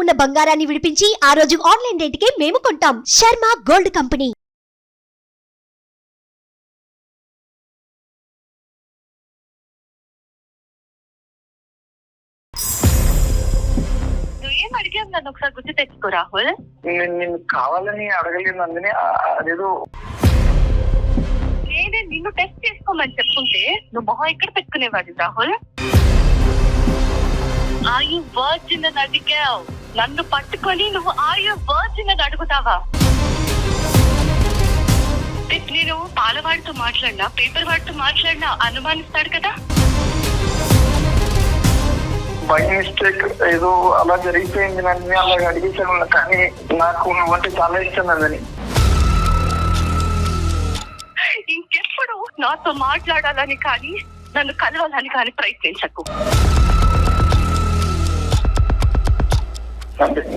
ఉన్న బంగారాన్ని విడిపించి ఆ రోజు ఆన్లైన్ రేటుకే మేము కొంటాం. Sharma gold company. ఏం అడిగావు నన్ను ఒకసారి గుర్తు తెచ్చుకో రాహుల్. నేను కావాలని అడగలేదు నందిని, అదేదో నేనే నిన్ను టెస్ట్ చేసుకోమని చెప్పుంటే నువ్వు మొహం ఎక్కడ పెట్టుకునేవాడి రాహుల్. ఆర్ యు వర్జిన్ అని అడిగావు, నన్ను పట్టుకొని నువ్వు ఆర్ యు వర్జిన్ అని అడుగుతావా? నేను పాలవాడితో మాట్లాడినా పేపర్ వాడితో మాట్లాడినా అనుమానిస్తాడు కదా. బై మిస్టేక్ ఏదో అలా జరిగిపోయింది నందిని, అలాగ అడిగేసాను. కానీ నాకు నువ్వంటే చాలా ఇష్టం నందిని. ఇంకెప్పుడు నాతో మాట్లాడాలని కానీ నన్ను కలవాలని కానీ ప్రయత్నించకు.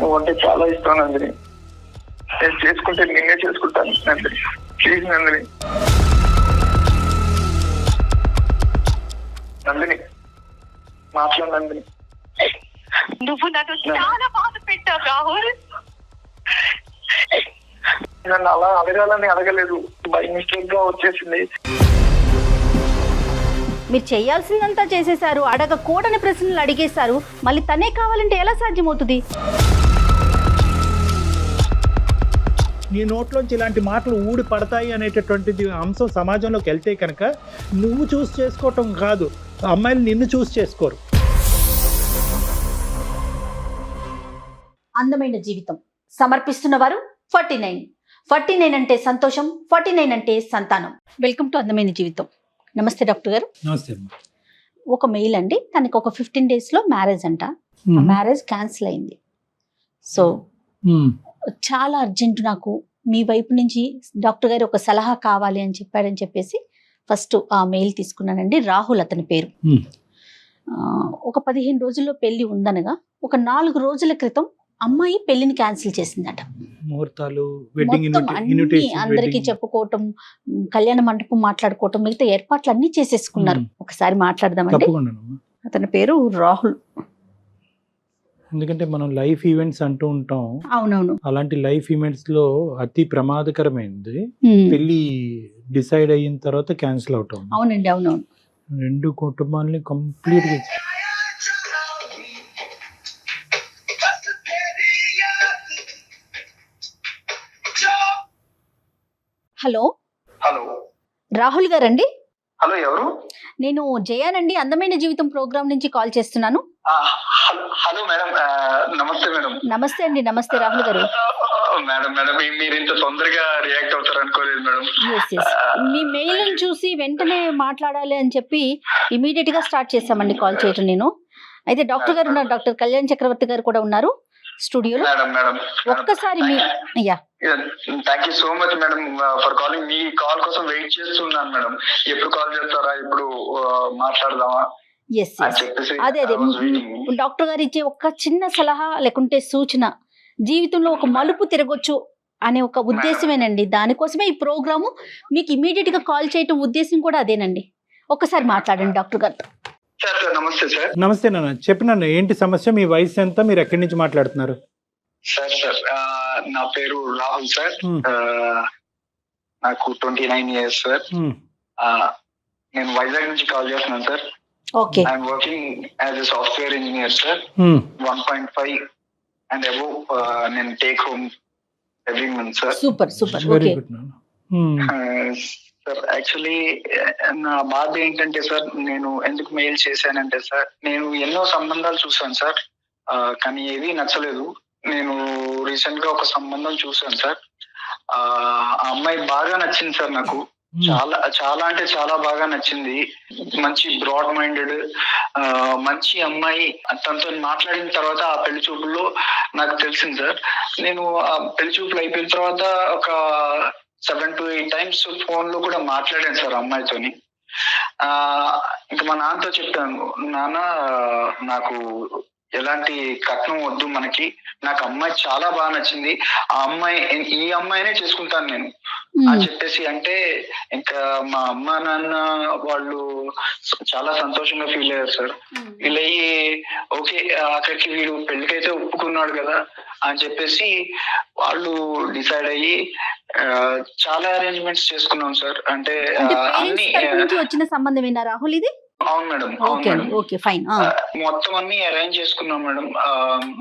నువ్వంటే చాలా ఇష్టం నందిని. నేను చేసుకుంటే నేనే చేసుకుంటాను నందిని. ప్లీజ్ నందిని. నందిని మాట్లాడు నందిని. నువ్వు నన్ను చాలా బాధ పెట్టావు రాహుల్. నన్ను అలా అడగాలని అడగలేదు, బై మిస్టేక్ గా వచ్చేసింది. మీరు చేయాల్సిందంతా చేసేశారు, అడగకూడని ప్రశ్నలు అడిగేశారు. మళ్ళీ తనే కావాలంటే ఎలా సాధ్యమవుతుంది? నీ నోట్లోంచి ఇలాంటి మాటలు ఊడి పడతాయి అనేటటువంటిది అంశం సమాజంలోకి వెళ్తే కనుక నువ్వు చూస్ చేసుకోవటం కాదు, అమ్మాయిలు నిన్ను చూస్ చేసుకోరు. అందమైన జీవితం సమర్పిస్తున్న వారు 49 అంటే సంతోషం, 49 అంటే సంతానం. వెల్కమ్ టు అందమైన జీవితం. నమస్తే డాక్టర్ గారు. నమస్తే. ఒక మెయిల్ అండి, తనకి ఒక 15 days లో మ్యారేజ్ అంట. మ్యారేజ్ క్యాన్సిల్ అయింది. సో చాలా అర్జెంట్, నాకు మీ వైపు నుంచి డాక్టర్ గారు ఒక సలహా కావాలి అని చెప్పాడని చెప్పేసి ఫస్ట్ ఆ మెయిల్ తీసుకున్నానండి. రాహుల్ అతని పేరు. ఒక 15 రోజుల్లో పెళ్లి ఉందనగా ఒక 4 రోజుల క్రితం అమ్మాయి పెళ్లిని క్యాన్సిల్ చేసిందట. ముహూర్తాలు, అందరికి చెప్పుకోవటం, కళ్యాణ మండపం మాట్లాడుకోవటం, మిగతా ఏర్పాట్లు అన్ని చేసేసుకున్నారు. ఒకసారి మాట్లాడదామండి. అతని పేరు రాహుల్. ఎందుకంటే మనం లైఫ్ ఈవెంట్స్ అంటూ ఉంటాం. అవునవును. అలాంటి లైఫ్ ఈవెంట్స్ లో అతి ప్రమాదకరమైనది పెళ్లి డిసైడ్ అయిన తర్వాత క్యాన్సిల్ అవటం. అవునండి, అవునవును. 2 కుటుంబాలని కంప్లీట్ గా. హలో హలో రాహుల్ గారండి? హలో ఎవరు? నేను జయానండి, అందమైన జీవితం ప్రోగ్రామ్ నుంచి కాల్ చేస్తున్నాను. హలో మేడం, నమస్తే మేడం. నమస్తే అండి. నమస్తే రాహుల్ గారు. మేడం మేడం మీరు ఇంత తొందరగా రియాక్ట్ అవుతారు అనుకోలేదు మేడం. మీ మెయిల్ చూసి వెంటనే మాట్లాడాలి అని చెప్పి ఇమీడియట్ గా స్టార్ట్ చేశామండి కాల్ చేయటం. నేను అయితే డాక్టర్ గారు ఉన్నారు, డాక్టర్ కళ్యాణ్ చక్రవర్తి గారు కూడా ఉన్నారు స్టూడియోలో. ఒక్కసారి మీ thank you so much madam for calling. మీ కాల్ కోసం వెయిట్ చేస్తున్నాను మేడం. ఎప్పుడు కాల్ చేస్తారా, ఎప్పుడు మాట్లాడదామా? అదే డాక్టర్ గారు ఇచ్చే ఒక చిన్న సలహా లేకుంటే సూచన జీవితంలో ఒక మలుపు తిరగొచ్చు అనే ఒక ఉద్దేశమేనండి. దానికోసమే ఈ ప్రోగ్రాము మీకు ఇమీడియట్ గా కాల్ చేయటం ఉద్దేశం కూడా అదేనండి. ఒక్కసారి మాట్లాడండి డాక్టర్ గారితో. నమస్తే సార్. నమస్తే నాన్న, చెప్పినాను ఏంటి సమస్య, మీ వయసు ఎంత, మీరు ఎక్కడి నుంచి మాట్లాడుతున్నారు? సార్ నా పేరు రాహుల్ సార్. నాకు 29 years సార్. నేను వైజాగ్ నుంచి కాల్ చేస్తున్నాను sir. Okay. I'm working as a software engineer sir. 1.5 and above నేను take home every month sir. Super super. Very good. Sir actually నా బాధ ఏంటంటే సార్, నేను ఎందుకు మెయిల్ చేశానంటే సార్, నేను ఎన్నో సంబంధాలు చూసాను సార్, కానీ ఏవి నచ్చలేదు. నేను రీసెంట్ గా ఒక సంబంధం చూసాను సార్. ఆ అమ్మాయి బాగా నచ్చింది సార్ నాకు. చాలా చాలా అంటే చాలా బాగా నచ్చింది. మంచి బ్రాడ్ మైండెడ్ మంచి అమ్మాయి. తనతో మాట్లాడిన తర్వాత ఆ పెళ్లి చూపుల్లో నాకు తెలిసింది సార్. నేను ఆ పెళ్లి చూపులు అయిపోయిన తర్వాత ఒక 7 to 8 times ఫోన్ లో కూడా మాట్లాడాను సార్ అమ్మాయితోని. ఇంకా మా నాన్నతో చెప్పాను, నాన్న నాకు ఎలాంటి కట్నం వద్దు మనకి, నాకు అమ్మాయి చాలా బాగా నచ్చింది, ఈ అమ్మాయినే చేసుకుంటాను నేను అని చెప్పేసి అంటే, ఇంకా మా అమ్మ నాన్న వాళ్ళు చాలా సంతోషంగా ఫీల్ అయ్యారు సార్. ఫీల్ అయ్యి ఓకే అక్కడికి వీడు పెళ్లికైతే ఒప్పుకున్నాడు ఉన్నాడు కదా అని చెప్పేసి వాళ్ళు డిసైడ్ అయ్యి చాలా అరేంజ్మెంట్స్ చేసుకున్నాం సార్. అంటే అన్ని వచ్చిన సంబంధమేనా రాహుల్ ఇది? అవును మేడం, అవును మేడం. Okay fine. మొత్తం అన్ని అరేంజ్ చేసుకున్నాం మేడం.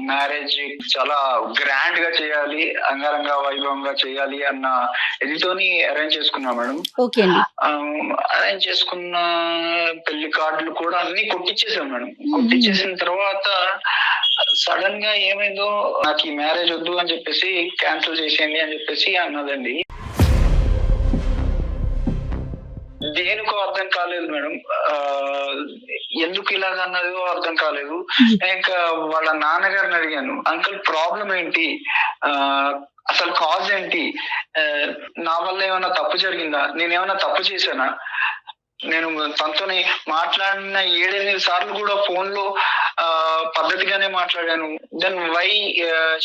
మ్యారేజ్ చాలా గ్రాండ్ గా చేయాలి, అంగరంగ వైభవంగా చేయాలి అన్న ఇదితోని అరేంజ్ చేసుకున్నాం మేడం. ఓకే అండి. అరేంజ్ చేసుకున్న పెళ్లి కార్డులు కూడా అన్ని కొట్టించేసాం మేడం. కొట్టించేసిన తర్వాత సడన్ గా ఏమైందో, నాకు ఈ మ్యారేజ్ వద్దు అని చెప్పేసి క్యాన్సిల్ చేసేయండి అని చెప్పేసి అన్నదండి. దేనికో అర్థం కాలేదు మేడం, ఎందుకు ఇలాగ అన్నదో అర్థం కాలేదు. ఇంకా వాళ్ళ నాన్నగారిని అడిగాను, అంకుల్ ప్రాబ్లం ఏంటి, అసలు కాజ్ ఏంటి, నా వల్ల ఏమైనా తప్పు జరిగిందా, నేనేమైనా తప్పు చేశానా, నేను తనతోని మాట్లాడిన 7-8 సార్లు కూడా ఫోన్ లో పద్ధతిగానే మాట్లాడాను. దెన్ వై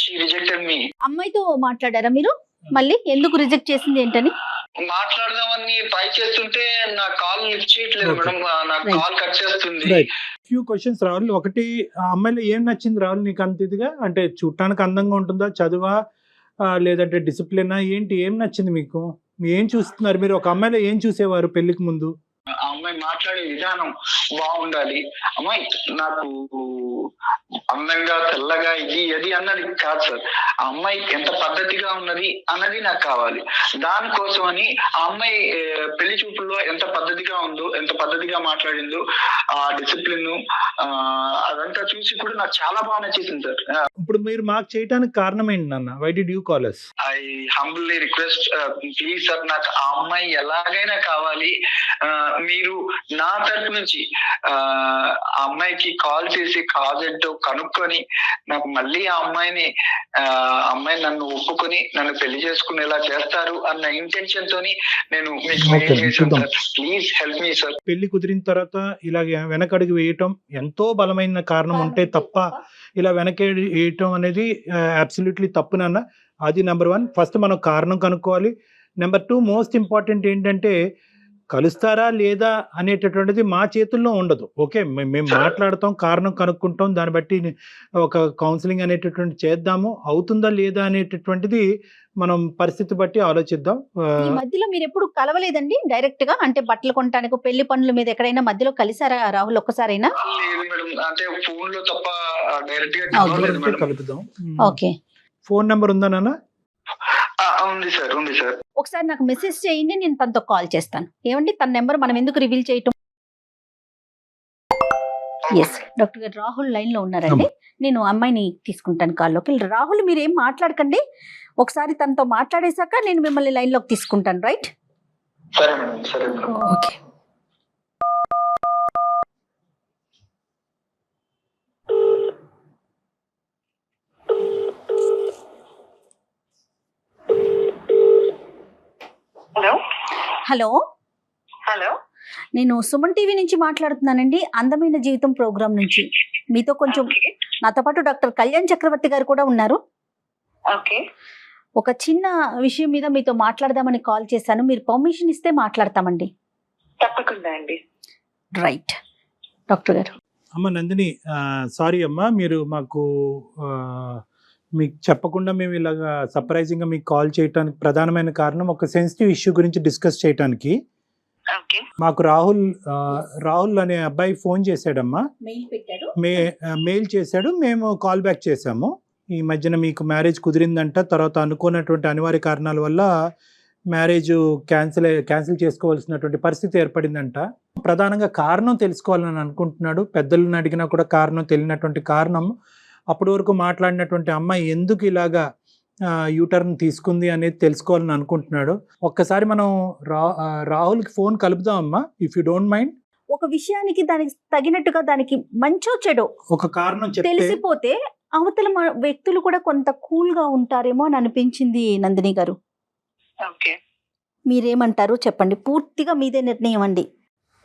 షీ రిజెక్టెడ్ మీ. అమ్మాయితో మాట్లాడారా మీరు? మళ్ళీ ఎందుకు రిజెక్ట్ చేసింది ఏంటని మాట్లాడదామని ట్రై చేస్తుంటే నా కాల్ లిఫ్ట్ చేయట్లేదు మేడం, నా కాల్ కట్ చేస్తుంది. ఫ్యూ క్వశ్చన్స్ రావాలి. ఒకటి, ఆ అమ్మాయిలో ఏం నచ్చింది రావాలి నీకు అంత ఇదిగా? అంటే చూడటానికి అందంగా ఉంటుందా, చదువా, లేదంటే డిసిప్లినా, ఏంటి, ఏం నచ్చింది మీకు? ఏం చూస్తున్నారు మీరు? ఒక అమ్మాయిలో ఏం చూసేవారు పెళ్లికి ముందు? ఆ అమ్మాయి మాట్లాడే విధానం బాగుండాలి, అమ్మాయి నాకు అందంగా తెల్లగా ఇది అది అన్నది కాదు సార్, ఆ అమ్మాయి ఎంత పద్ధతిగా ఉన్నది అన్నది నాకు కావాలి. దానికోసం అని ఆ అమ్మాయి పెళ్లి చూపుల్లో ఎంత పద్ధతిగా ఉందో, ఎంత పద్ధతిగా మాట్లాడిందో, ఆ డిసిప్లిన్ అదంతా చూసి కూడా నాకు చాలా బాగా నచ్చేసింది సార్. ఇప్పుడు మీరు మాకు చేయడానికి కారణం ఏంటి నాన్న? Why did you call us? I humbly request, please sir, నాకు ఆ అమ్మాయి ఎలాగైనా కావాలి. మీరు నా తరపు నుంచి ఆ అమ్మాయికి కాల్ చేసి కాజ్ ఏంటో కనుక్కొని నాకు మళ్ళీ ఆ అమ్మాయి నన్ను ఒప్పుకొని నన్ను పెళ్లి చేసుకునేలా చేస్తారు అన్న ఇంటెన్షన్ తోని నేను మీకు ప్లీజ్ హెల్ప్ మీ సార్. పెళ్లి కుదిరిన తర్వాత ఇలాగ వెనకడుగు వేయటం ఎంతో బలమైన కారణం ఉంటే తప్ప ఇలా వెనకడి వేయటం అనేది అబ్సల్యూట్లీ తప్పు నాన్న. అది నెంబర్ 1. ఫస్ట్ మనం కారణం కనుక్కోవాలి. నెంబర్ 2, మోస్ట్ ఇంపార్టెంట్ ఏంటంటే కలుస్తారా లేదా అనేటటువంటిది మా చేతుల్లో ఉండదు. ఓకే, మేము మాట్లాడతాం, కారణం కనుక్కుంటాం, దాన్ని బట్టి ఒక కౌన్సిలింగ్ అనేటటువంటి చేద్దాము. అవుతుందా లేదా అనేటటువంటిది మనం పరిస్థితి బట్టి ఆలోచిద్దాం. ఈ మధ్యలో మీరు ఎప్పుడు కలవలేదండి డైరెక్ట్ గా? అంటే బట్టలు కొనడానికి, పెళ్లి పనుల మీద ఎక్కడైనా మధ్యలో కలిసారా రాహుల్ ఒక్కసారైనా? లేదు మేడం, అంటే ఫోన్ లో తప్ప డైరెక్ట్ గా కలుపుదాం. ఓకే, ఫోన్ నెంబర్ ఉందా నాన్న? ఉంది సార్, ఉంది సార్. ఒకసారి నాకు మెసేజ్ చేయండి, నేను తనతో కాల్ చేస్తాను. ఏమండి, తన నెంబర్ మనం ఎందుకు రివీల్ చేయటం? ఎస్, డాక్టర్ గారు రాహుల్ లైన్ లో ఉన్నారండి. నేను అమ్మాయిని తీసుకుంటాను కాల్లోకి. రాహుల్ మీరు ఏం మాట్లాడకండి, ఒకసారి తనతో మాట్లాడేశాక నేను మిమ్మల్ని లైన్ లోకి తీసుకుంటాను. రైట్? సరే మేడం, సరే. ఓకే. హలో హలో హలో, నేను సుమన్ టీవీ నుంచి మాట్లాడుతున్నానండి, అందమైన జీవితం ప్రోగ్రామ్ నుంచి. మీతో కొంచెం, నాతో పాటు డాక్టర్ కళ్యాణ్ చక్రవర్తి గారు కూడా ఉన్నారు. ఓకే. ఒక చిన్న విషయం మీద మీతో మాట్లాడదామని కాల్ చేశాను. మీరు పర్మిషన్ ఇస్తే మాట్లాడతామండి. తప్పకుండా అండి. రైట్ డాక్టర్ గారు. అమ్మ నందిని, సారీ అమ్మా, మీరు మాకు మీకు చెప్పకుండా మేము ఇలాగా సర్ప్రైజింగ్గా మీకు కాల్ చేయడానికి ప్రధానమైన కారణం ఒక సెన్సిటివ్ ఇష్యూ గురించి డిస్కస్ చేయడానికి. మాకు రాహుల్ అనే అబ్బాయి ఫోన్ చేశాడమ్మా, మెయిల్ చేశాడు, మేము కాల్ బ్యాక్ చేశాము. ఈ మధ్యన మీకు మ్యారేజ్ కుదిరిందంట, తర్వాత అనుకున్నటువంటి అనివార్య కారణాల వల్ల మ్యారేజ్ క్యాన్సిల్ చేసుకోవాల్సినటువంటి పరిస్థితి ఏర్పడిందంట. ప్రధానంగా కారణం తెలుసుకోవాలని అనుకుంటున్నాడు. పెద్దలను అడిగినా కూడా కారణం తెలియనటువంటి కారణం. అప్పటి వరకు మాట్లాడినటువంటి అమ్మాయి ఎందుకు ఇలాగా యూటర్న్ తీసుకుంది అనేది తెలుసుకోవాలని అనుకుంటున్నాడు. ఒక్కసారి మనం రాహుల్కి ఫోన్ కలుపుదాం అమ్మా, ఇఫ్ యూ డోంట్ మైండ్. ఒక విషయానికి దానికి తగినట్టుగా దానికి మంచో చెడో ఒక కారణం తెలిసిపోతే అవతల వ్యక్తులు కూడా కొంత కూల్ గా ఉంటారేమో అని అనిపించింది నందిని గారు. మీరేమంటారు చెప్పండి, పూర్తిగా మీదే నిర్ణయం అండి.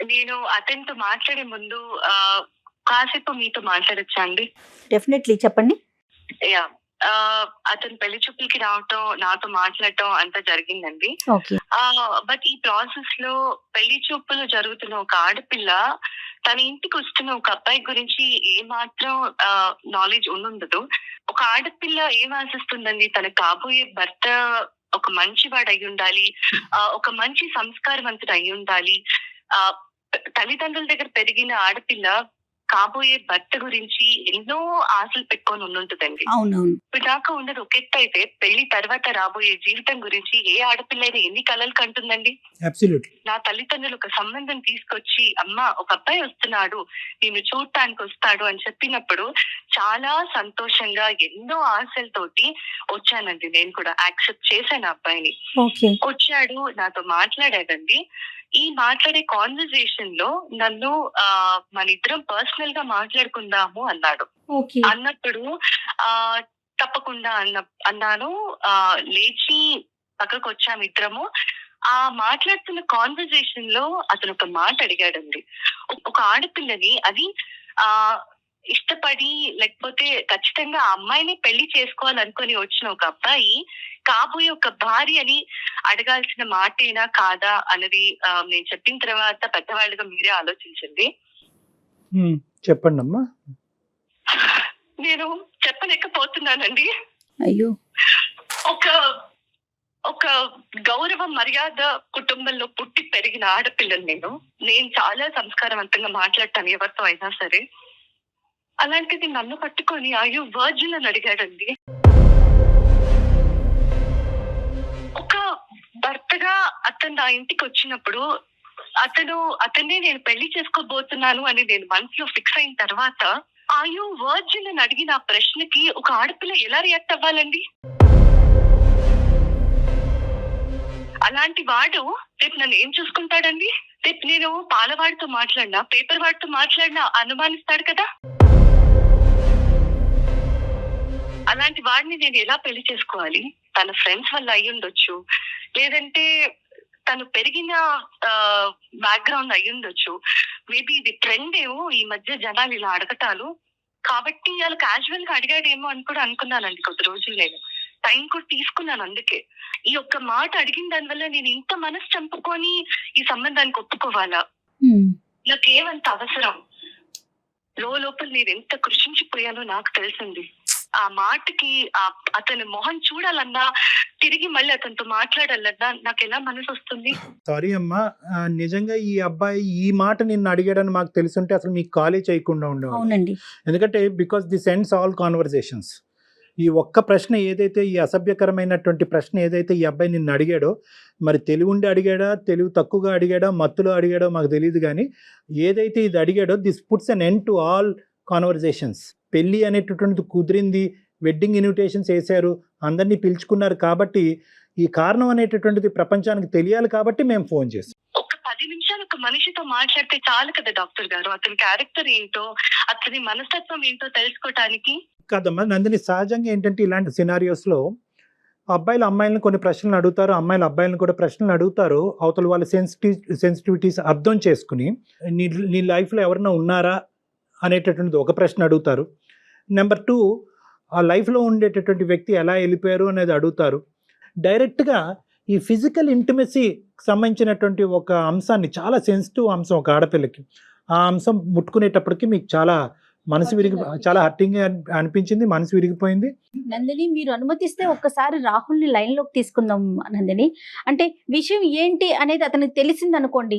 నేను అతనితో మాట్లాడే ముందు కాసేపు మీతో మాట్లాడచ్చా అండి? డెఫినెట్లీ చెప్పండి. యా, అతను పెళ్లి చూపులకి రావటం, నాతో మాట్లాడటం అంతా జరిగిందండి. ఓకే. బట్ ఈ ప్రాసెస్ లో పెళ్లి చూపులు జరుగుతున్న ఒక ఆడపిల్ల తన ఇంటికి వస్తున్న ఒక అబ్బాయి గురించి ఏ మాత్రం నాలెడ్జ్ ఉండదు. ఒక ఆడపిల్ల ఏం ఆశిస్తుందండి, తన కాబోయే భర్త ఒక మంచివాడు అయి ఉండాలి, ఒక మంచి సంస్కారవంతుడు అయి ఉండాలి. తల్లిదండ్రుల దగ్గర పెరిగిన ఆడపిల్ల కాబోయే భర్త గురించి ఎన్నో ఆశలు పెట్టుకొని ఉంటుందండి. అవునవును. ఇప్పుడు దాకా ఉన్నది ఒక ఎత్తు అయితే, పెళ్లి తర్వాత రాబోయే జీవితం గురించి ఏ ఆడపిల్ల అయితే ఎన్ని కలలు కంటుందండి. అబ్సల్యూట్లీ. నా తల్లిదండ్రులు ఒక సంబంధం తీసుకొచ్చి, అమ్మ ఒక అబ్బాయి వస్తున్నాడు, నిన్ను చూడటానికి వస్తాడు అని చెప్పినప్పుడు చాలా సంతోషంగా ఎన్నో ఆశలతోటి వచ్చానండి. నేను కూడా యాక్సెప్ట్ చేశాను అబ్బాయిని. ఓకే. వచ్చాడు, నాతో మాట్లాడాడండి. ఈ మాట్లాడే కాన్వర్సేషన్ లో నన్ను మన ఇద్దరం పర్సనల్ గా మాట్లాడుకుందాము అన్నాడు. ఓకే. అన్నప్పుడు తప్పకుండా అన్నాను. లేచి పక్కకు వచ్చాము ఇద్దరము. ఆ మాట్లాడుతున్న కాన్వర్సేషన్ లో అతను ఒక మాట అడిగాడండి. ఒక ఆడపిల్లని, అది ఇష్టపడి లేకపోతే ఖచ్చితంగా ఆ అమ్మాయిని పెళ్లి చేసుకోవాలనుకొని వచ్చిన ఒక అబ్బాయి కాబోయే ఒక భార్య అని అడగాల్సిన మాటేనా కాదా అన్నది నేను చెప్పిన తర్వాత పెద్దవాళ్ళుగా మీరే ఆలోచించండి. చెప్పండి అమ్మా. నేను చెప్పలేకపోతున్నానండి. అయ్యో. ఒక గౌరవ మర్యాద కుటుంబంలో పుట్టి పెరిగిన ఆడపిల్లని నేను చాలా సంస్కారవంతంగా మాట్లాడతాను ఎవరితో అయినా సరే. అలాంటిది నన్ను పట్టుకొని అయ్యో వర్జిన్ అని అడిగాడండి. ఒక భర్తగా అతను నా ఇంటికి వచ్చినప్పుడు అతన్నే నేను పెళ్లి చేసుకోబోతున్నాను అని నేను మనసులో ఫిక్స్ అయిన తర్వాత అయ్యో వర్జిన్ అని అడిగిన ఆ ప్రశ్నకి ఒక ఆడపిల్ల ఎలా రియాక్ట్ అవ్వాలండి? అలాంటి వాడు రేపు నన్ను ఏం చూసుకుంటాడండి? రేపు నేను పాలవాడితో మాట్లాడినా, పేపర్ వాడితో మాట్లాడినా అనుమానిస్తాడు కదా. అలాంటి వాడిని నేను ఎలా పెళ్లి చేసుకోవాలి? తన ఫ్రెండ్స్ వల్ల అయ్యి ఉండొచ్చు, లేదంటే తను పెరిగిన బ్యాక్గ్రౌండ్ అయ్యి ఉండొచ్చు. మేబీ ఇది ట్రెండ్ ఏమో ఈ మధ్య జనాలు ఇలా అడగటాలు కాబట్టి వాళ్ళు క్యాజువల్ గా అడిగాడేమో అని కూడా అనుకున్నానండి. కొద్ది రోజులు నేను టైం కూడా తీసుకున్నాను. అందుకే ఈ ఒక్క మాట అడిగిన దానివల్ల నేను ఇంత మనసు చంపుకొని ఈ సంబంధానికి ఒప్పుకోవాలా? నాకేమంత అవసరం? లోపల నేను ఎంత కృషించిపోయానో నాకు తెలిసింది. ఆ మాటకి అతని మొహం చూడాలన్నా, తిరిగి మళ్ళీ అతనితో మాట్లాడాలన్నా నాకు ఎలా మనసు వస్తుంది? సారీ అమ్మా, నిజంగా ఈ అబ్బాయి ఈ మాట నిన్ను అడిగాడని మాకు తెలుసుంటే అసలు మీకు కాలే చేయకుండా ఉండేవాడు. అవునండి. ఎందుకంటే because this ends all conversations. ఈ ఒక్క ప్రశ్న ఏదైతే, ఈ అసభ్యకరమైనటువంటి ప్రశ్న ఏదైతే ఈ అబ్బాయి నిన్ను అడిగాడో, మరి తెలివి ఉండి అడిగాడా, తెలివి తక్కువగా అడిగాడా, మత్తులో అడిగాడో మాకు తెలియదు, కానీ ఏదైతే ఇది అడిగాడో this puts an end to all conversations. పెళ్ళి అనేటటువంటిది కుదిరింది, వెడ్డింగ్ ఇన్విటేషన్స్ వేశారు, అందరినీ పిలుచుకున్నారు కాబట్టి ఈ కారణం అనేటటువంటిది ప్రపంచానికి తెలియాలి కాబట్టి మేము ఫోన్ చేస్తాం. ఒక 10 నిమిషాలు ఒక మనిషితో మాట్లాడితే చాలు కదా డాక్టర్ గారు, అతని క్యారెక్టర్ ఏంటో, అతని మనస్తత్వం ఏంటో తెలుసుకోవటానికి. కాదమ్మా నందిని, సహజంగా ఏంటంటే ఇలాంటి సినారియోస్లో అబ్బాయిలు అమ్మాయిలను కొన్ని ప్రశ్నలు అడుగుతారు, అమ్మాయిలు అబ్బాయిలను కూడా ప్రశ్నలు అడుగుతారు. అవతల వాళ్ళ సెన్సిటివిటీస్ అర్థం చేసుకుని నీ లైఫ్లో ఎవరైనా ఉన్నారా అనేటటువంటిది ఒక ప్రశ్న అడుగుతారు. నెంబర్ 2, ఆ లైఫ్లో ఉండేటటువంటి వ్యక్తి ఎలా వెళ్ళిపోయారు అనేది అడుగుతారు. డైరెక్ట్గా ఈ ఫిజికల్ ఇంటిమసీకి సంబంధించినటువంటి ఒక అంశాన్ని, చాలా సెన్సిటివ్ అంశం ఒక ఆడపిల్లకి, ఆ అంశం ముట్టుకునేటప్పటికి మీకు చాలా మనసు చాలా హర్టింగ్ అనిపించింది, మనసు విరిగిపోయింది. నందిని, మీరు అనుమతిస్తే ఒక్కసారి రాహుల్ని లైన్లోకి తీసుకుందాం నందిని. అంటే విషయం ఏంటి అనేది అతనికి తెలిసింది అనుకోండి,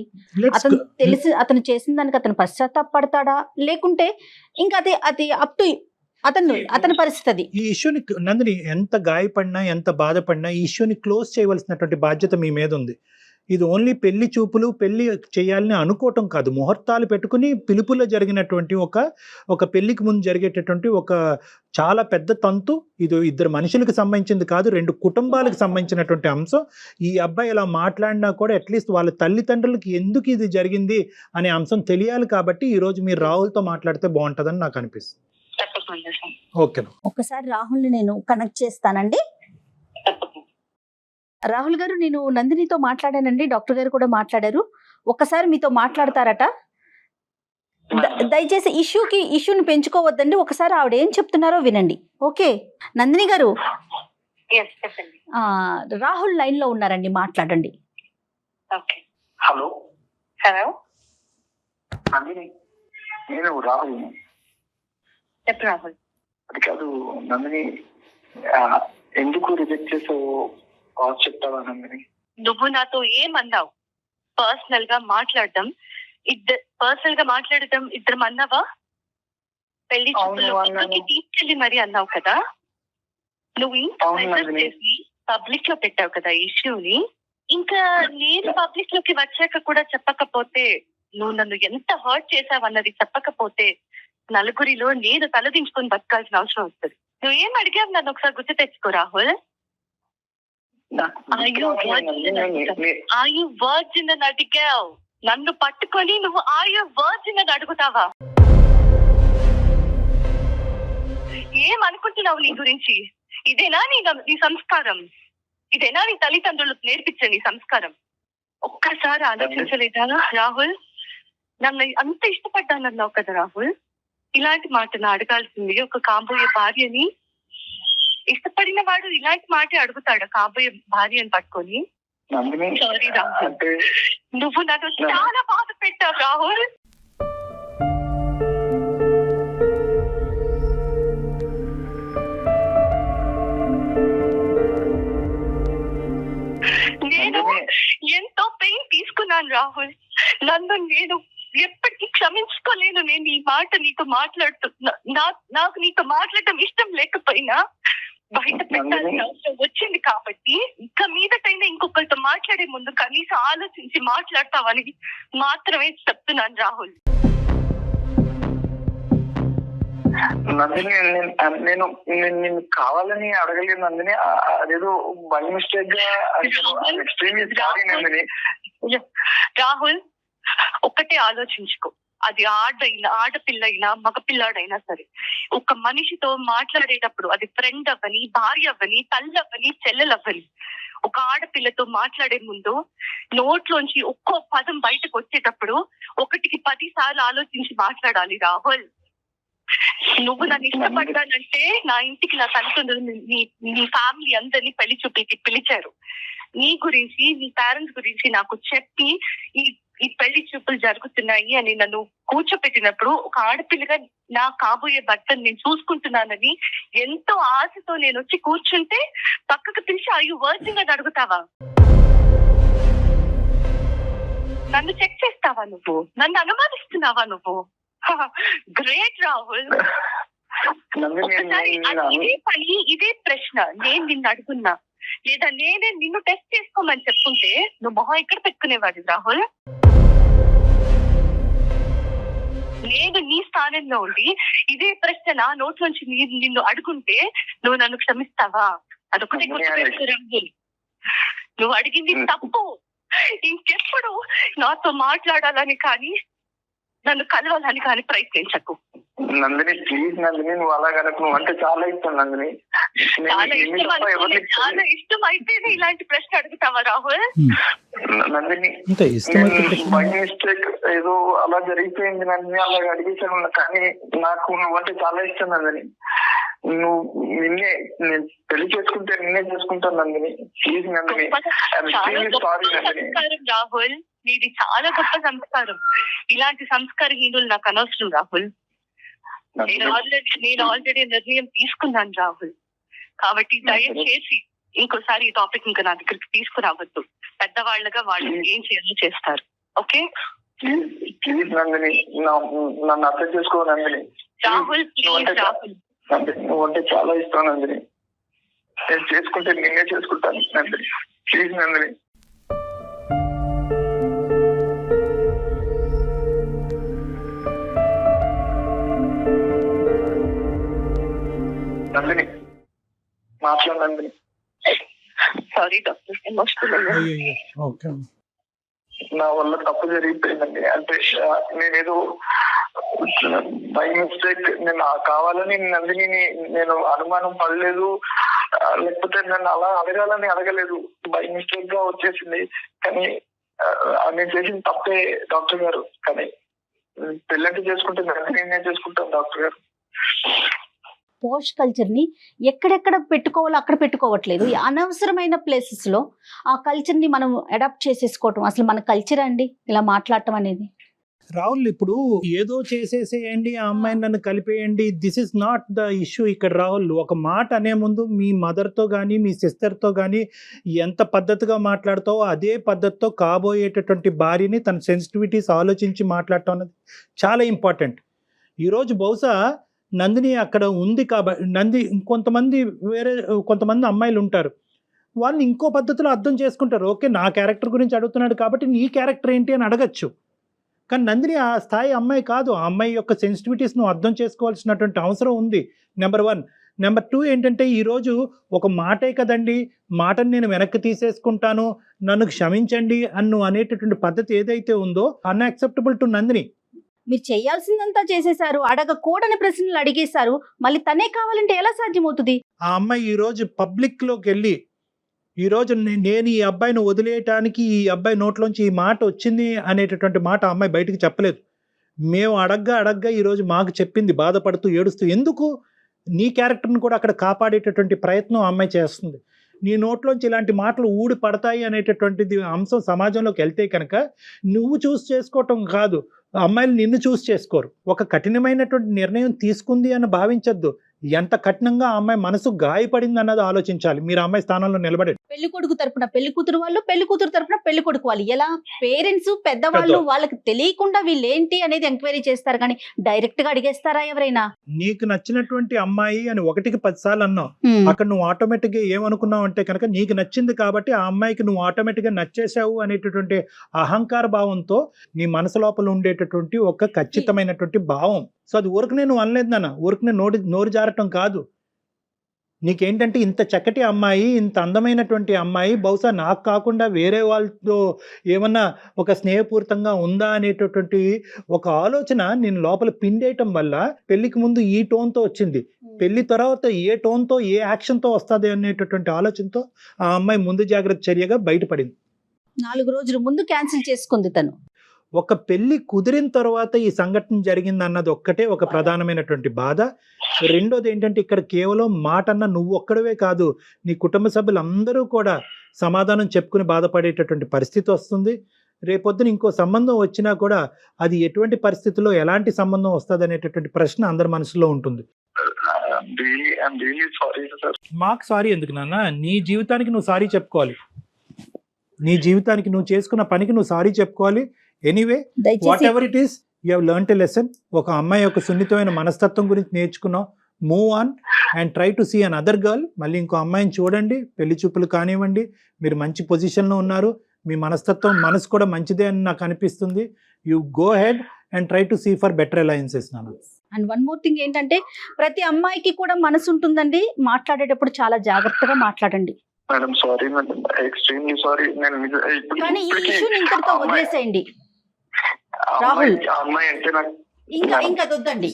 అతను చేసిన దానికి అతను పశ్చాత్తాపడతాడా, లేకుంటే ఇంకా అది అప్ టు అతని పరిస్థితి. ఈ ఇష్యూని నందిని, ఎంత గాయపడినా ఎంత బాధపడినా ఈ ఇష్యూని క్లోజ్ చేయవలసినటువంటి బాధ్యత మీ మీద ఉంది. ఇది ఓన్లీ పెళ్లి చూపులు, పెళ్లి చేయాలని అనుకోవటం కాదు, ముహూర్తాలు పెట్టుకుని పిలుపులో జరిగినటువంటి ఒక పెళ్లికి ముందు జరిగేటటువంటి ఒక చాలా పెద్ద తంతు. ఇది ఇద్దరు మనుషులకు సంబంధించింది కాదు, 2 కుటుంబాలకు సంబంధించినటువంటి అంశం. ఈ అబ్బాయి ఇలా మాట్లాడినా కూడా అట్లీస్ట్ వాళ్ళ తల్లిదండ్రులకి ఎందుకు ఇది జరిగింది అనే అంశం తెలియాలి. కాబట్టి ఈరోజు మీరు రాహుల్తో మాట్లాడితే బాగుంటుందని నాకు అనిపిస్తుంది. ఓకే, ఒకసారి రాహుల్ని నేను కనెక్ట్ చేస్తానండి. రాహుల్ గారు, నేను నందినితో మాట్లాడానండి, డాక్టర్ గారు కూడా మాట్లాడారు. ఒక్కసారి మీతో మాట్లాడతారట. దయచేసి ఇష్యూని పెంచుకోవద్దండి. ఒకసారి ఆవిడ ఏం చెప్తున్నారో వినండి. ఓకే నందిని గారు, ఎస్ చెప్పండి. రాహుల్ లైన్ లో ఉన్నారండి, మాట్లాడండి. ఓకే. హలో హలో నందిని, నేను రాహుల్. చెప్పు రాహుల్. అది కాదు నందిని, ఎందుకు రిజెక్ట్ చేసావు కాల్ చెప్తావా నందిని? నువ్వు నాతో ఏమన్నావు? పర్సనల్ గా మాట్లాడడం ఇద్దరం అన్నావా? పెళ్లి చూపులకి తీసుకెళ్ళి మరి అన్నావు కదా. నువ్వు ఇంత మెసేజ్ చేసి పబ్లిక్ లో పెట్టావు కదా ఇష్యూని. ఇంకా నేను పబ్లిక్ లోకి వచ్చాక కూడా చెప్పకపోతే, నువ్వు నన్ను ఎంత హర్ట్ చేసావన్నది చెప్పకపోతే నలుగురిలో నేను తలదించుకొని బతకాల్సిన అవసరం వస్తుంది. నువ్వేం అడిగావు నన్ను ఒకసారి గుర్తు తెచ్చుకో రాహుల్. ఆయు వర్జిన్ అని అడిగావు. నన్ను పట్టుకొని నువ్వు ఆయు వర్జిన్ అని అడుగుతావా? ఏమనుకుంటున్నావు నీ గురించి? ఇదేనా నీ సంస్కారం? ఇదేనా నీ తల్లిదండ్రులు నేర్పించే నీ సంస్కారం? ఒక్కసారి ఆలోచించలేదా రాహుల్? నన్ను అంత ఇష్టపడ్డానన్నావు కదా రాహుల్. ఇలాంటి మాట అడగాల్సింది ఒక కాబోయే భార్యని. ఇష్టపడిన వాడు ఇలాంటి మాట అడుగుతాడు కాబోయే భార్యని పట్టుకొని? సారీ రాహుల్, నువ్వు నన్ను చాలా బాధ పెట్టావు రాహుల్. నేను ఎంతో పెయిన్ తీసుకున్నాను రాహుల్. నన్ను నేను ఎప్పటికీ క్షమించుకోలేను. నేను ఈ మాట నీతో నాకు నీతో మాట్లాడటం ఇష్టం లేకపోయినా బయట పెట్టాల్సిన అవసరం వచ్చింది కాబట్టి ఇక మీదటైనా ఇంకొకరితో మాట్లాడే ముందు కనీసం ఆలోచించి మాట్లాడతావని మాత్రమే చెప్తున్నాను రాహుల్. నందిని, నేను నేను కావాలని అడగలేదు నందిని. అదేదో బై మిస్టేక్ గా నందిని. రాహుల్, ఒక్కటే ఆలోచించుకో. అది ఆడపిల్ల అయినా మగపిల్లాడైనా సరే, ఒక మనిషితో మాట్లాడేటప్పుడు అది ఫ్రెండ్ అవ్వని, భార్య అవ్వని, తల్లి అవ్వని, చెల్లెలవ్వని, ఒక ఆడపిల్లతో మాట్లాడే ముందు నోట్లోంచి ఒక్కో పదం బయటకు వచ్చేటప్పుడు 1కి 10 సార్లు ఆలోచించి మాట్లాడాలి రాహుల్. నువ్వు నన్ను ఇష్టపడ్డానంటే నా ఇంటికి నా తల్లిదండ్రులు నీ ఫ్యామిలీ అందరినీ పెళ్లి చూపులకి పిలిచారు. నీ గురించి, నీ పేరెంట్స్ గురించి నాకు చెప్పి ఈ పెళ్లి చూపులు జరుగుతున్నాయి అని నన్ను కూర్చోపెట్టినప్పుడు ఒక ఆడపిల్లగా నా కాబోయే భర్తను నేను చూసుకుంటున్నానని ఎంతో ఆశతో నేను వచ్చి కూర్చుంటే పక్కకు పిలిచి అయ్యో వర్జిన్ అని అడుగుతావా? నన్ను చెక్ చేస్తావా నువ్వు? నన్ను అనుమానిస్తున్నావా నువ్వు? గ్రేట్ రాహుల్. ఇదే ప్రశ్న నేను నిన్ను అడుగున్నా, లేదా నేనే నిన్ను టెస్ట్ చేసుకోమని చెప్పుంటే నువ్వు మొహం ఎక్కడ పెట్టుకునేవాడు రాహుల్? నేను నీ స్థానంలో ఉండి ఇదే ప్రశ్న నా నోట్ నుంచి నిన్ను అడుగుంటే నువ్వు నన్ను క్షమిస్తావా? అదొకటే గుర్తుపెట్టుకో రాహుల్. నువ్వు అడిగింది తప్పు. ఇంకెప్పుడు నాతో మాట్లాడాలని కానీ నన్ను కలవాలని కానీ ప్రయత్నించకు నందిని. ప్లీజ్ నందిని, నువ్వు అలా కనుక, నువ్వు అంటే చాలా ఇష్టం నందిని. చాలా ఇష్టం అయితేనే ఇలాంటి ప్రశ్న అడుగుతావా రాహుల్? నందిని, బై మిస్టేక్ ఏదో అలా జరిగిపోయింది నందిని, అలా అడిగేసాను. కానీ నాకు నువ్వంటే చాలా ఇష్టం నందిని. నువ్వు నేను పెళ్లి చేసుకుంటే నిన్నే చేసుకుంటాను నందిని. Please Nandini, sorry Nandini. రాహుల్, నీది చాలా గొప్ప సంస్కారం. ఇలాంటి సంస్కారహీనులు నాకు అనవసరం రాహుల్. నేను ఆల్రెడీ నిర్ణయం తీసుకున్నాను రాహుల్. కాబట్టి దయచేసి ఇంకోసారి ఈ టాపిక్ ఇంకా నా దగ్గరికి తీసుకురావద్దు. పెద్దవాళ్ళగా వాళ్ళు ఏం చేయాలో చేస్తారు. ఓకే ప్లీజ్ నందిని, నన్ను అర్థం చేసుకో నందిని. రాహుల్ ప్లీజ్ రాహుల్, నువ్వు అంటే చాలా ఇష్టం నందిని. నేను చేసుకుంటే నేనే చేసుకుంటాను నందిని. ప్లీజ్ నందిని. నందిని మాట్లాడు నందిని. Sorry doctor, emotional. నా వల్ల తప్పు జరిగిపోయిందండి. అంటే నేనేదో బై మిస్టేక్, నేను కావాలని నందిని నేను అనుమానం పడలేదు, లేకపోతే నన్ను అలా అడగలేదు. బై మిస్టేక్ గా వచ్చేసింది. కానీ నేను చేసిన తప్పే డాక్టర్ గారు. కానీ పెళ్ళంటే చేసుకుంటే నేనే చేసుకుంటాను డాక్టర్ గారు. పోష్ కల్చర్ ని ఎక్కడెక్కడ పెట్టుకోవాలో అక్కడ పెట్టుకోవట్లేదు. ఈ అనవసరమైన ప్లేసెస్ లో ఆ కల్చర్ ని మనం అడాప్ట్ చేసేసుకోవటం అసలు మన కల్చర్ అండి ఇలా మాట్లాడటం అనేది. రాహుల్, ఇప్పుడు ఏదో చేసేసేయండి, ఆ అమ్మాయిని నన్ను కలిపేయండి, this is not the issue ఇక్కడ. రాహుల్, ఒక మాట అనే ముందు మీ మదర్తో కానీ మీ సిస్టర్తో కానీ ఎంత పద్ధతిగా మాట్లాడతావో అదే పద్ధతితో కాబోయేటటువంటి భార్యని తన సెన్సిటివిటీస్ ఆలోచించి మాట్లాడటం అనేది చాలా ఇంపార్టెంట్. ఈరోజు బహుశా నందిని అక్కడ ఉంది కాబట్టి కొంతమంది అమ్మాయిలు ఉంటారు, వాళ్ళు ఇంకో పద్ధతిలో అర్థం చేసుకుంటారు. ఓకే, నా క్యారెక్టర్ గురించి అడుగుతున్నాడు కాబట్టి నీ క్యారెక్టర్ ఏంటి అని అడగచ్చు. కానీ నందిని ఆ స్థాయి అమ్మాయి కాదు. ఆ అమ్మాయి యొక్క సెన్సిటివిటీస్ నువ్వు అర్థం చేసుకోవాల్సినటువంటి అవసరం ఉంది, నెంబర్ 1. నెంబర్ 2 ఏంటంటే, ఈరోజు ఒక మాటే కదండి, మాటను నేను వెనక్కి తీసేసుకుంటాను, నన్ను క్షమించండి అని అనేటటువంటి పద్ధతి ఏదైతే ఉందో అన్యాక్సెప్టబుల్ టు నందిని. మీరు చేయాల్సిందంతా చేసేశారు, అడగకూడని ప్రశ్నలు అడిగేశారు, మళ్ళీ తనే కావాలంటే ఎలా సాధ్యమవుతుంది? ఆ అమ్మాయి ఈరోజు పబ్లిక్లోకి వెళ్ళి ఈరోజు నేను ఈ అబ్బాయిని వదిలేయటానికి ఈ అబ్బాయి నోట్లోంచి ఈ మాట వచ్చింది అనేటటువంటి మాట ఆ అమ్మాయి బయటికి చెప్పలేదు. మేము అడగ్గా ఈరోజు మాకు చెప్పింది, బాధపడుతూ ఏడుస్తూ. ఎందుకు? నీ క్యారెక్టర్ని కూడా అక్కడ కాపాడేటటువంటి ప్రయత్నం ఆ అమ్మాయి చేస్తుంది. నీ నోట్లోంచి ఇలాంటి మాటలు ఊడి పడతాయి అనేటటువంటిది అంశం సమాజంలోకి వెళ్తే కనుక నువ్వు చూస్ చేసుకోవటం కాదు, అమ్మాయిలు నిన్ను చూస్ చేసుకోరు. ఒక కఠినమైనటువంటి నిర్ణయం తీసుకుంది అని భావించద్దు. ఎంత కఠినంగా ఆ అమ్మాయి మనసు గాయపడింది అన్నది ఆలోచించాలి మీరు ఆ అమ్మాయి స్థానంలో నిలబడి. పెళ్లి కొడుకు తరపున పెళ్లి కూతురు వాళ్ళు, పెళ్లి కూతురు తరపున పెళ్లి కొడుకు వాళ్ళు, ఎలా పేరెంట్స్ పెద్దవాళ్ళు వాళ్ళకి తెలియకుండా వీళ్ళు ఏంటి అనేది ఎంక్వైరీ చేస్తారు, కానీ డైరెక్ట్ గా అడిగేస్తారా ఎవరైనా? నీకు నచ్చినటువంటి అమ్మాయి అని 1కి 10 సార్లు అన్నావు, అక్కడ నువ్వు ఆటోమేటిక్ గా ఏమనుకున్నావు అంటే కనుక నీకు నచ్చింది కాబట్టి ఆ అమ్మాయికి నువ్వు ఆటోమేటిక్ గా నచ్చేసావు అనేటటువంటి అహంకార భావంతో నీ మనసు లోపల ఉండేటటువంటి ఒక ఖచ్చితమైనటువంటి భావం. సో అది ఊరికనే నువ్వు అనలేదు నాన్న, ఊరికనే నోరు జారటం కాదు. నీకేంటంటే ఇంత చక్కటి అమ్మాయి, ఇంత అందమైనటువంటి అమ్మాయి బహుశా నాకు కాకుండా వేరే వాళ్ళతో ఏమన్నా ఒక స్నేహపూరితంగా ఉందా అనేటటువంటి ఒక ఆలోచన నేను లోపల పిండేయటం వల్ల పెళ్లికి ముందు ఈ టోన్తో వచ్చింది, పెళ్లి తర్వాత ఏ టోన్తో ఏ యాక్షన్తో వస్తుంది అనేటటువంటి ఆలోచనతో ఆ అమ్మాయి ముందు జాగ్రత్త చర్యగా బయటపడింది. 4 రోజుల ముందు క్యాన్సిల్ చేసుకుంది తను. ఒక పెళ్లి కుదిరిన తర్వాత ఈ సంఘటన జరిగింది అన్నది ఒక్కటే ఒక ప్రధానమైనటువంటి బాధ. రెండోది ఏంటంటే, ఇక్కడ కేవలం మాట అన్న నువ్వు ఒక్కడవే కాదు, నీ కుటుంబ సభ్యులందరూ కూడా సమాధానం చెప్పుకుని బాధపడేటటువంటి పరిస్థితి వస్తుంది. రేపొద్దున ఇంకో సంబంధం వచ్చినా కూడా అది ఎటువంటి పరిస్థితుల్లో ఎలాంటి సంబంధం వస్తుంది అనేటటువంటి ప్రశ్న అందరి మనసులో ఉంటుంది. మాకు సారీ ఎందుకు నాన్న? నీ జీవితానికి నువ్వు సారీ చెప్పుకోవాలి, నీ జీవితానికి నువ్వు చేసుకున్న పనికి నువ్వు సారీ చెప్పుకోవాలి. Anyway, whatever it is, you have learned a lesson. ఒక అమ్మాయి యొక్క సున్నితమైన మనస్తత్వం గురించి నేర్చుకున్నావు. Move on and try to see another girl. మళ్ళీ ఇంకో అమ్మాయిని చూడండి, పెళ్లి చూపులు కానివ్వండి. మీరు మంచి పొజిషన్లో ఉన్నారు, మీ మనసు కూడా మంచిదే అని నాకు అనిపిస్తుంది. You go ahead and try to see for better alliances నాన్న. అండ్ వన్ మోర్ థింగ్ ఏంటంటే, ప్రతి అమ్మాయికి కూడా మనసు ఉంటుందండి, మాట్లాడేటప్పుడు చాలా జాగ్రత్తగా మాట్లాడండి. Madam sorry madam, extremely sorry. కానీ ఈ ఇష్యూని ఇంతటితో వదిలేసేయండి రాహుల్. అమ్మాయి అంటే నాకు ఇంకా వద్దండి.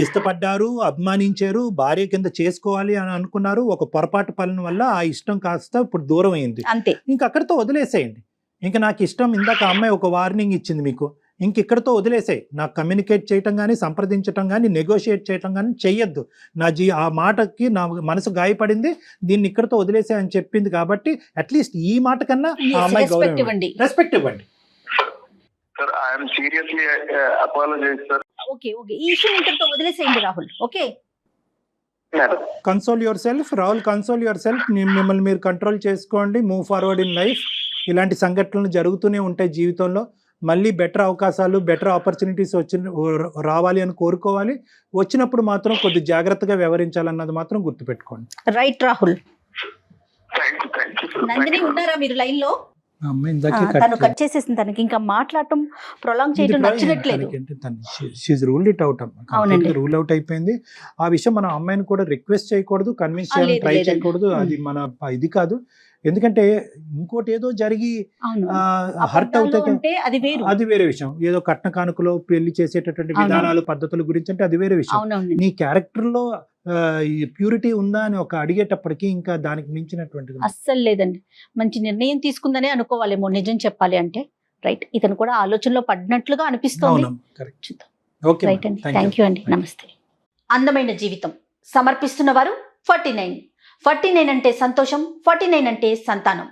ఇష్టపడ్డారు, అభిమానించారు, భార్య కింద చేసుకోవాలి అని అనుకున్నారు. ఒక పొరపాటు పనుల వల్ల ఆ ఇష్టం కాస్త ఇప్పుడు దూరం అయింది, అంతే. ఇంకా అక్కడితో వదిలేసేయండి. ఇంకా నాకు ఇష్టం, ఇందాక అమ్మాయి ఒక వార్నింగ్ ఇచ్చింది మీకు, ఇంక ఇక్కడితో వదిలేసాయి. నాకు కమ్యూనికేట్ చేయటం కానీ, సంప్రదించటం కానీ, నెగోషియేట్ చేయటం కానీ చెయ్యొద్దు. ఆ మాటకి నా మనసు గాయపడింది, దీన్ని ఇక్కడితో వదిలేసాయి అని చెప్పింది కాబట్టి అట్లీస్ట్ ఈ మాట కన్నా ఆ అమ్మాయి రెస్పెక్ట్ ఇవ్వండి. రెస్పెక్ట్ ఇవ్వండి. Sir, I'm seriously apologise sir. Okay, ఈ ఇష్యూ ఇంతటితో వదిలేసేయండి Rahul. Okay, console yourself Rahul, console yourself. మిమ్మల్ని మీరు కంట్రోల్ చేసుకోండి, మూవ్ ఫార్వర్డ్ ఇన్ లైఫ్. ఇలాంటి సంఘటనలు జరుగుతూనే ఉంటాయి జీవితంలో. మళ్ళీ బెటర్ అవకాశాలు, బెటర్ ఆపర్చునిటీస్ రావాలి అని కోరుకోవాలి. వచ్చినప్పుడు మాత్రం కొద్ది జాగ్రత్తగా వ్యవహరించాలన్నది మాత్రం గుర్తుపెట్టుకోండి. రైట్ రాహుల్. నందిని ఉన్నారా మీరు లైన్ లో? తను కట్ చేసేసింది, తనకి ఇంకా మాట్లాడటం ప్రొలాంగ్ చేయడం నచ్చట్లేదు. రూల్ అవుట్ అయిపోయింది. ఆ విషయం మన అమ్మాయిని కూడా రిక్వెస్ట్ చేయకూడదు, కన్విన్స్ చేయాలని ట్రై చేయకూడదు. అది మన ఇది కాదు. ఎందుకంటే ఇంకోటి ఏదో జరిగి హర్ట్ అవుతే అది వేరే విషయం. ఏదో కట్న కానుకలో పెళ్లి చేసేటటువంటి విధానాలు, పద్ధతుల గురించి అంటే అది వేరే విషయం. నీ క్యారెక్టర్ లో ప్యూరిటీ ఉందా అని ఒక అడిగేటప్పటికి ఇంకా దానికి మించినటువంటి అస్సలు లేదండి. మంచి నిర్ణయం తీసుకుందనే అనుకోవాలేమో నిజం చెప్పాలి అంటే. రైట్, ఇతను కూడా ఆలోచనలో పడినట్లుగా అనిపిస్తోంది. అవును, కరెక్ట్. చూద్దాం. ఓకే, రైట్ అండి, థాంక్యూ. థ్యాంక్ యూ అండి, నమస్తే. అందమైన జీవితం సమర్పిస్తున్న వారు 49 అంటే సంతోషం, 49 అంటే సంతానం.